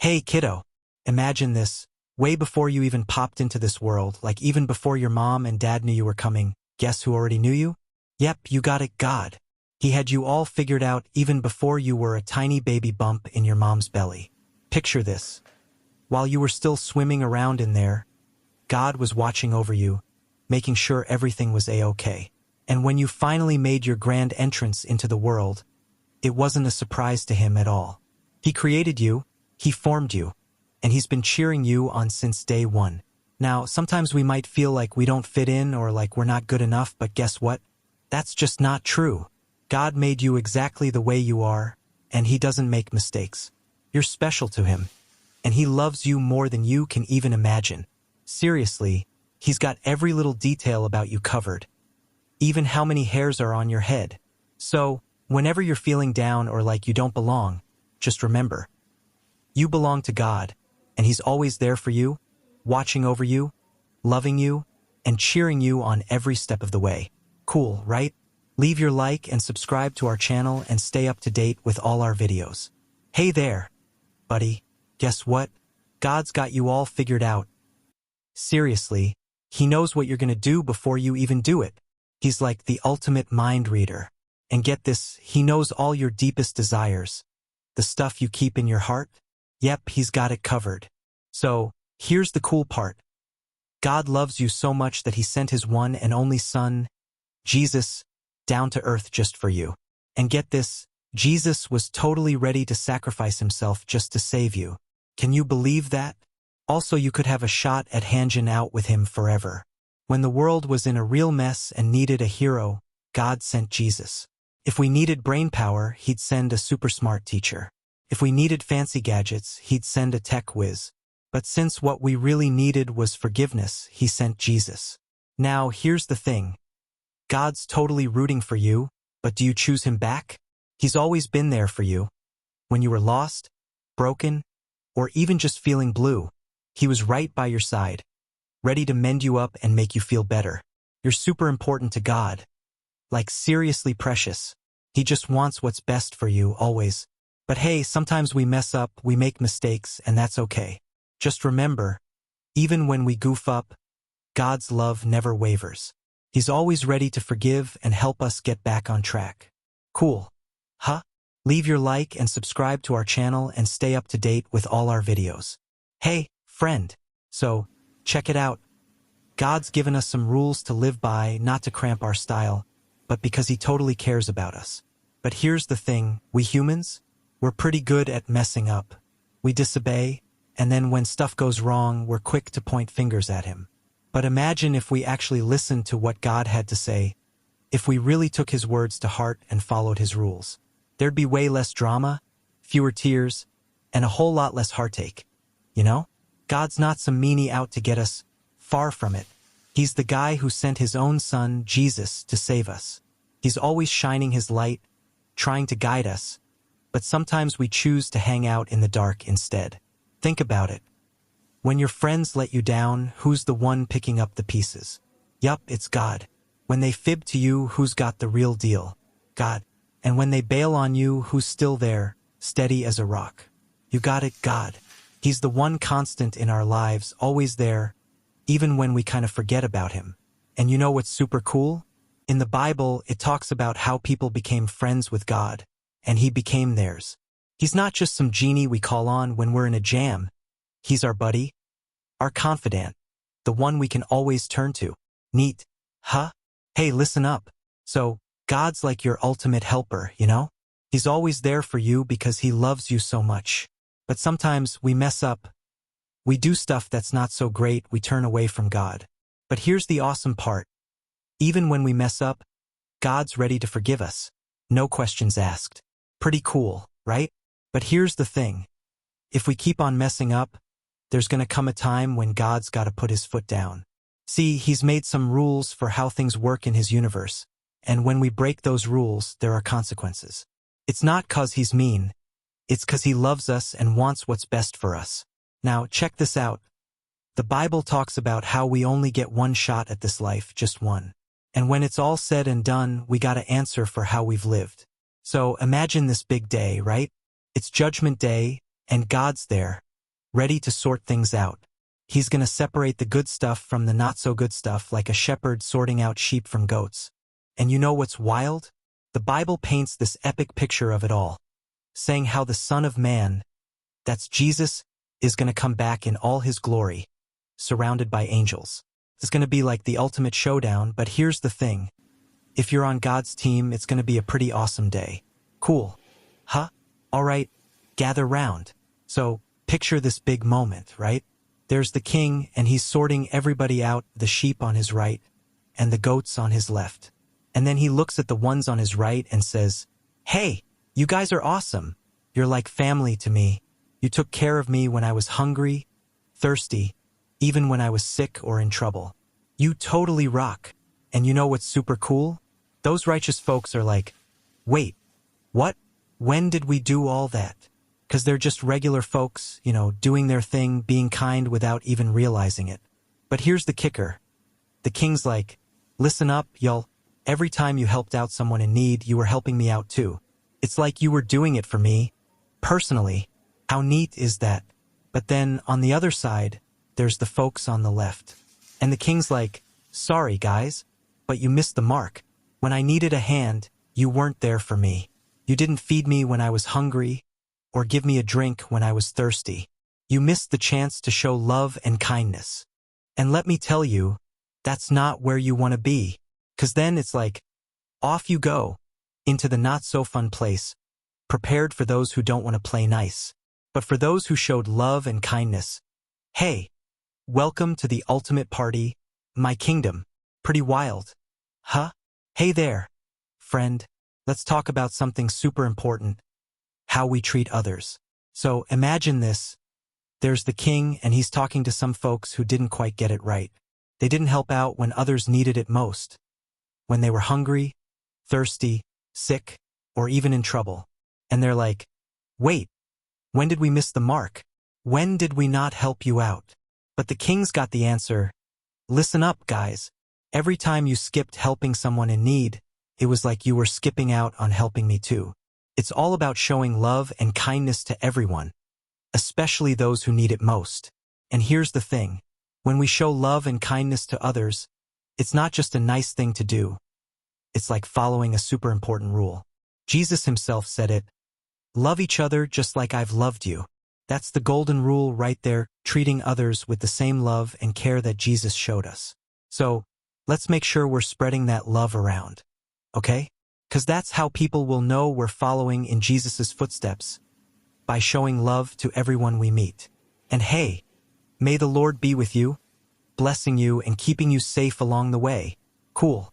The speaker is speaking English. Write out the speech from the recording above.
Hey, kiddo. Imagine this. Way before you even popped into this world, like even before your mom and dad knew you were coming, guess who already knew you? Yep, you got it, God. He had you all figured out even before you were a tiny baby bump in your mom's belly. Picture this. While you were still swimming around in there, God was watching over you, making sure everything was a-okay. And when you finally made your grand entrance into the world, it wasn't a surprise to him at all. He created you, he formed you, and he's been cheering you on since day one. Now, sometimes we might feel like we don't fit in or like we're not good enough, but guess what? That's just not true. God made you exactly the way you are, and he doesn't make mistakes. You're special to him, and he loves you more than you can even imagine. Seriously, he's got every little detail about you covered, even how many hairs are on your head. So, whenever you're feeling down or like you don't belong, just remember, you belong to God, and he's always there for you, watching over you, loving you, and cheering you on every step of the way. Cool, right? Leave your like and subscribe to our channel and stay up to date with all our videos. Hey there, buddy. Guess what? God's got you all figured out. Seriously, he knows what you're gonna do before you even do it. He's like the ultimate mind reader. And get this, he knows all your deepest desires. The stuff you keep in your heart? Yep, he's got it covered. So, here's the cool part. God loves you so much that he sent his one and only son, Jesus, down to earth just for you. And get this, Jesus was totally ready to sacrifice himself just to save you. Can you believe that? Also, you could have a shot at hanging out with him forever. When the world was in a real mess and needed a hero, God sent Jesus. If we needed brain power, he'd send a super smart teacher. If we needed fancy gadgets, he'd send a tech whiz. But since what we really needed was forgiveness, he sent Jesus. Now, here's the thing. God's totally rooting for you, but do you choose him back? He's always been there for you. When you were lost, broken, or even just feeling blue, he was right by your side, ready to mend you up and make you feel better. You're super important to God. Like seriously precious. He just wants what's best for you, always. But hey, sometimes we mess up, we make mistakes, and that's okay. Just remember, even when we goof up, God's love never wavers. He's always ready to forgive and help us get back on track. Cool. Huh? Leave your like and subscribe to our channel and stay up to date with all our videos. Hey, friend. So, check it out. God's given us some rules to live by, not to cramp our style, but because he totally cares about us. But here's the thing, we humans, we're pretty good at messing up. We disobey, and then when stuff goes wrong, we're quick to point fingers at him. But imagine if we actually listened to what God had to say, if we really took his words to heart and followed his rules. There'd be way less drama, fewer tears, and a whole lot less heartache. You know? God's not some meanie out to get us. Far from it. He's the guy who sent his own son, Jesus, to save us. He's always shining his light, trying to guide us, but sometimes we choose to hang out in the dark instead. Think about it. When your friends let you down, who's the one picking up the pieces? Yup, it's God. When they fib to you, who's got the real deal? God. And when they bail on you, who's still there, steady as a rock? You got it, God. He's the one constant in our lives, always there, even when we kind of forget about him. And you know what's super cool? In the Bible, it talks about how people became friends with God, and he became theirs. He's not just some genie we call on when we're in a jam. He's our buddy, our confidant, the one we can always turn to. Neat, huh? Hey, listen up. So, God's like your ultimate helper, you know? He's always there for you because he loves you so much. But sometimes we mess up. We do stuff that's not so great, we turn away from God. But here's the awesome part. Even when we mess up, God's ready to forgive us. No questions asked. Pretty cool, right? But here's the thing. If we keep on messing up, there's gonna come a time when God's gotta put his foot down. See, he's made some rules for how things work in his universe, and when we break those rules, there are consequences. It's not 'cause he's mean, it's 'cause he loves us and wants what's best for us. Now, check this out. The Bible talks about how we only get one shot at this life, just one. And when it's all said and done, we gotta answer for how we've lived. So imagine this big day, right? It's Judgment Day, and God's there, ready to sort things out. He's gonna separate the good stuff from the not-so-good stuff like a shepherd sorting out sheep from goats. And you know what's wild? The Bible paints this epic picture of it all, saying how the Son of Man, that's Jesus, is gonna come back in all his glory, surrounded by angels. It's gonna be like the ultimate showdown, but here's the thing. If you're on God's team, it's gonna be a pretty awesome day. Cool. Huh? Alright, gather round. So, picture this big moment, right? There's the king, and he's sorting everybody out, the sheep on his right, and the goats on his left. And then he looks at the ones on his right and says, "Hey, you guys are awesome. You're like family to me. You took care of me when I was hungry, thirsty, even when I was sick or in trouble. You totally rock." And you know what's super cool? Those righteous folks are like, "Wait, what? When did we do all that?" 'Cause they're just regular folks, doing their thing, being kind without even realizing it. But here's the kicker. The king's like, "Listen up, y'all. Every time you helped out someone in need, you were helping me out too. It's like you were doing it for me, personally. How neat is that?" But then, on the other side, there's the folks on the left. And the king's like, "Sorry, guys, but you missed the mark. When I needed a hand, you weren't there for me. You didn't feed me when I was hungry, or give me a drink when I was thirsty. You missed the chance to show love and kindness. And let me tell you, that's not where you want to be. 'Cause then it's like, off you go, into the not-so-fun place, prepared for those who don't want to play nice. But for those who showed love and kindness, hey, welcome to the ultimate party, my kingdom. Pretty wild. Huh? Hey there, friend. Let's talk about something super important. How we treat others. So imagine this. There's the king, and he's talking to some folks who didn't quite get it right. They didn't help out when others needed it most. When they were hungry, thirsty, sick, or even in trouble. And they're like, "Wait, when did we miss the mark? When did we not help you out?" But the king's got the answer. "Listen up, guys. Every time you skipped helping someone in need, it was like you were skipping out on helping me too. It's all about showing love and kindness to everyone, especially those who need it most. And here's the thing. When we show love and kindness to others, it's not just a nice thing to do. It's like following a super important rule. Jesus himself said it. Love each other just like I've loved you. That's the golden rule right there, treating others with the same love and care that Jesus showed us. So, let's make sure we're spreading that love around. Okay? 'Cause that's how people will know we're following in Jesus' footsteps, by showing love to everyone we meet. And hey, may the Lord be with you, blessing you and keeping you safe along the way. Cool.